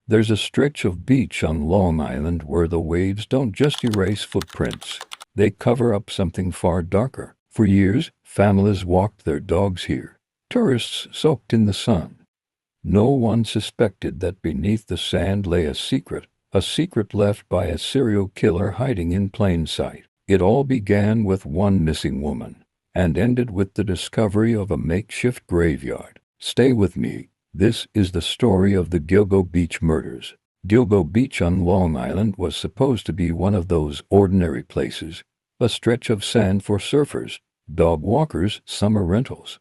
There's a stretch of beach on Long Island where the waves don't just erase footprints, they cover up something far darker. For years, families walked their dogs here, tourists soaked in the sun. No one suspected that beneath the sand lay a secret left by a serial killer hiding in plain sight. It all began with one missing woman, and ended with the discovery of a makeshift graveyard. Stay with me. This is the story of the Gilgo Beach murders. Gilgo Beach on Long Island was supposed to be one of those ordinary places, a stretch of sand for surfers, dog walkers, summer rentals.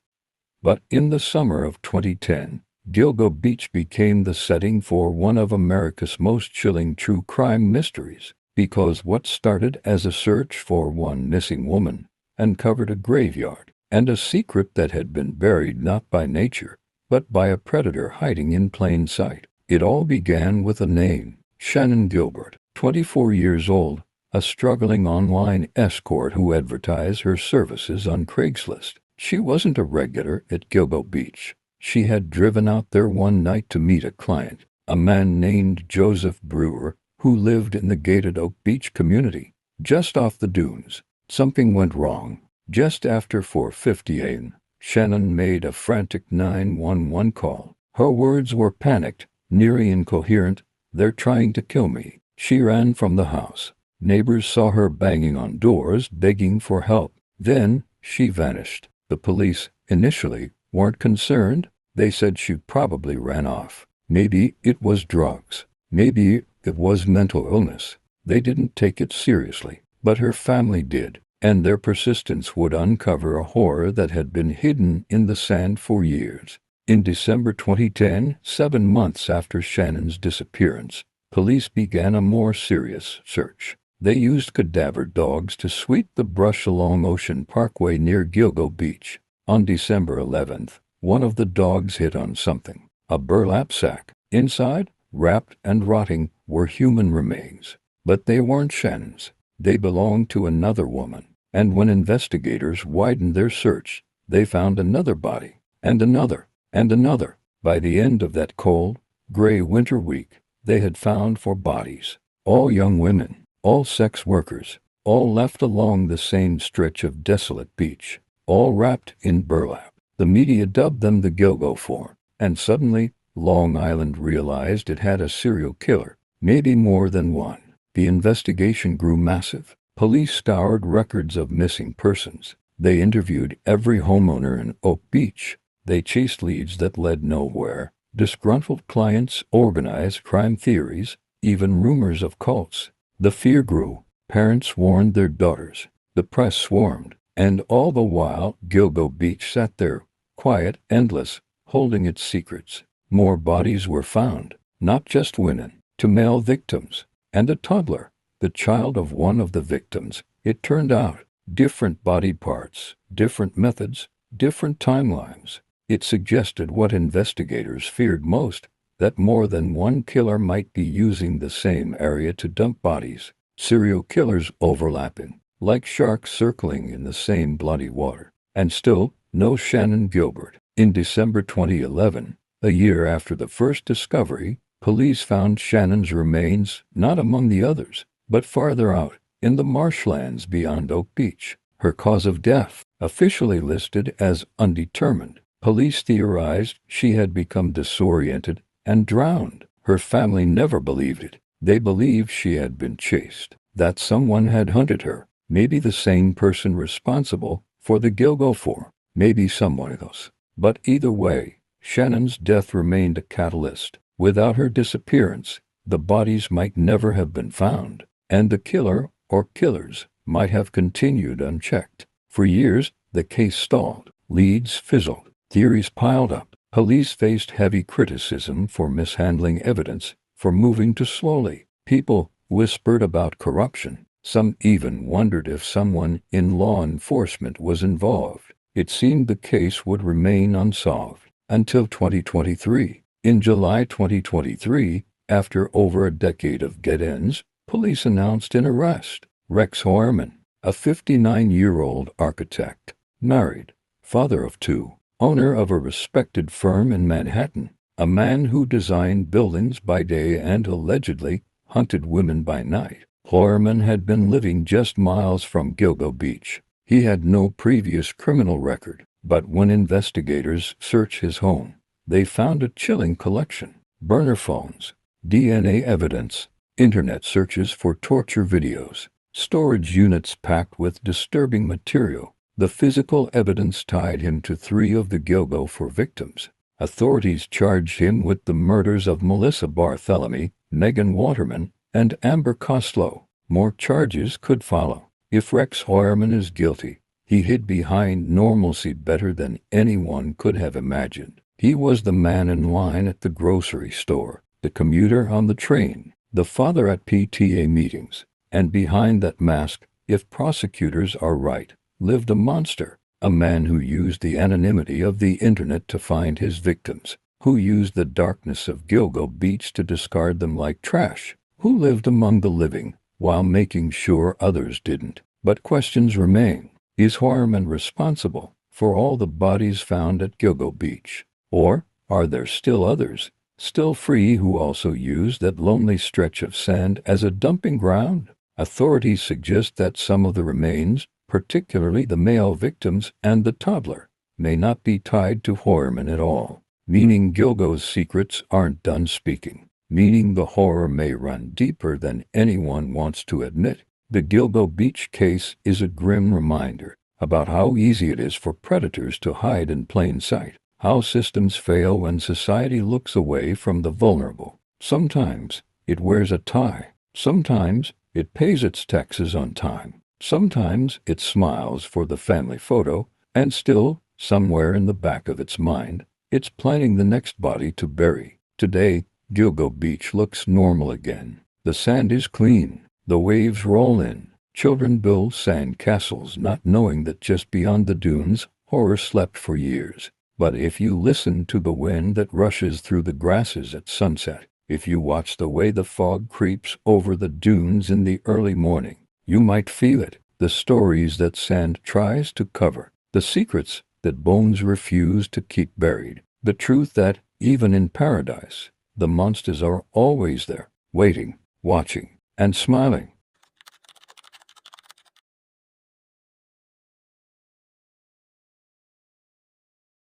But in the summer of 2010, Gilgo Beach became the setting for one of America's most chilling true crime mysteries, because what started as a search for one missing woman uncovered a graveyard and a secret that had been buried not by nature, but by a predator hiding in plain sight. It all began with a name, Shannon Gilbert, 24 years old, a struggling online escort who advertised her services on Craigslist. She wasn't a regular at Gilgo Beach. She had driven out there one night to meet a client, a man named Joseph Brewer, who lived in the gated Oak Beach community, just off the dunes. Something went wrong. Just after 4:50 a.m., Shannon made a frantic 911 call. Her words were panicked, nearly incoherent. "They're trying to kill me." She ran from the house. Neighbors saw her banging on doors, begging for help. Then, she vanished. The police, initially, weren't concerned. They said she probably ran off. Maybe it was drugs. Maybe it was mental illness. They didn't take it seriously, but her family did, and their persistence would uncover a horror that had been hidden in the sand for years. In December 2010, 7 months after Shannon's disappearance, police began a more serious search. They used cadaver dogs to sweep the brush along Ocean Parkway near Gilgo Beach. On December 11th, one of the dogs hit on something, a burlap sack. Inside, wrapped and rotting, were human remains. But they weren't Shannon's. They belonged to another woman. And when investigators widened their search, they found another body, and another, and another. By the end of that cold, gray winter week, they had found 4 bodies, all young women, all sex workers, all left along the same stretch of desolate beach, all wrapped in burlap. The media dubbed them the Gilgo Four, and suddenly, Long Island realized it had a serial killer, maybe more than one. The investigation grew massive. Police scoured records of missing persons. They interviewed every homeowner in Oak Beach. They chased leads that led nowhere. Disgruntled clients organized crime theories, even rumors of cults. The fear grew. Parents warned their daughters. The press swarmed. And all the while, Gilgo Beach sat there, quiet, endless, holding its secrets. More bodies were found, not just women, 2 male victims, and a toddler, the child of one of the victims. It turned out, different body parts, different methods, different timelines. It suggested what investigators feared most, that more than one killer might be using the same area to dump bodies. Serial killers overlapping, like sharks circling in the same bloody water. And still, no Shannon Gilbert. In December 2011, a year after the first discovery, police found Shannon's remains not among the others, but farther out, in the marshlands beyond Oak Beach. Her cause of death, officially listed as undetermined. Police theorized she had become disoriented and drowned. Her family never believed it. They believed she had been chased, that someone had hunted her, maybe the same person responsible for the Gilgo Four, maybe someone else. But either way, Shannon's death remained a catalyst. Without her disappearance, the bodies might never have been found, and the killer, or killers, might have continued unchecked. For years, the case stalled. Leads fizzled. Theories piled up. Police faced heavy criticism for mishandling evidence, for moving too slowly. People whispered about corruption. Some even wondered if someone in law enforcement was involved. It seemed the case would remain unsolved until 2023. In July 2023, after over a decade of dead ends, police announced an arrest. Rex Hoerman, a 59-year-old architect, married, father of 2, owner of a respected firm in Manhattan, a man who designed buildings by day and allegedly hunted women by night. Hoerman had been living just miles from Gilgo Beach. He had no previous criminal record, but when investigators searched his home, they found a chilling collection: burner phones, DNA evidence, internet searches for torture videos, storage units packed with disturbing material. The physical evidence tied him to 3 of the Gilgo for victims. Authorities charged him with the murders of Melissa Barthélemy, Megan Waterman, and Amber Costello. More charges could follow. If Rex Hoerman is guilty, he hid behind normalcy better than anyone could have imagined. He was the man in line at the grocery store, the commuter on the train, the father at PTA meetings, and behind that mask, if prosecutors are right, lived a monster, a man who used the anonymity of the internet to find his victims, who used the darkness of Gilgo Beach to discard them like trash, who lived among the living while making sure others didn't. But questions remain. Is Hoerman responsible for all the bodies found at Gilgo Beach? Or are there still others, still free, who also used that lonely stretch of sand as a dumping ground? Authorities suggest that some of the remains, particularly the male victims and the toddler, may not be tied to Hoerman at all, meaning Gilgo's secrets aren't done speaking, meaning the horror may run deeper than anyone wants to admit. The Gilgo Beach case is a grim reminder about how easy it is for predators to hide in plain sight, how systems fail when society looks away from the vulnerable. Sometimes it wears a tie, sometimes it pays its taxes on time, sometimes it smiles for the family photo, and still, somewhere in the back of its mind, it's planning the next body to bury. Today, Gilgo Beach looks normal again. The sand is clean, the waves roll in, children build sand castles not knowing that just beyond the dunes, horror slept for years. But if you listen to the wind that rushes through the grasses at sunset, if you watch the way the fog creeps over the dunes in the early morning, you might feel it. The stories that sand tries to cover, the secrets that bones refuse to keep buried, the truth that, even in paradise, the monsters are always there, waiting, watching, and smiling.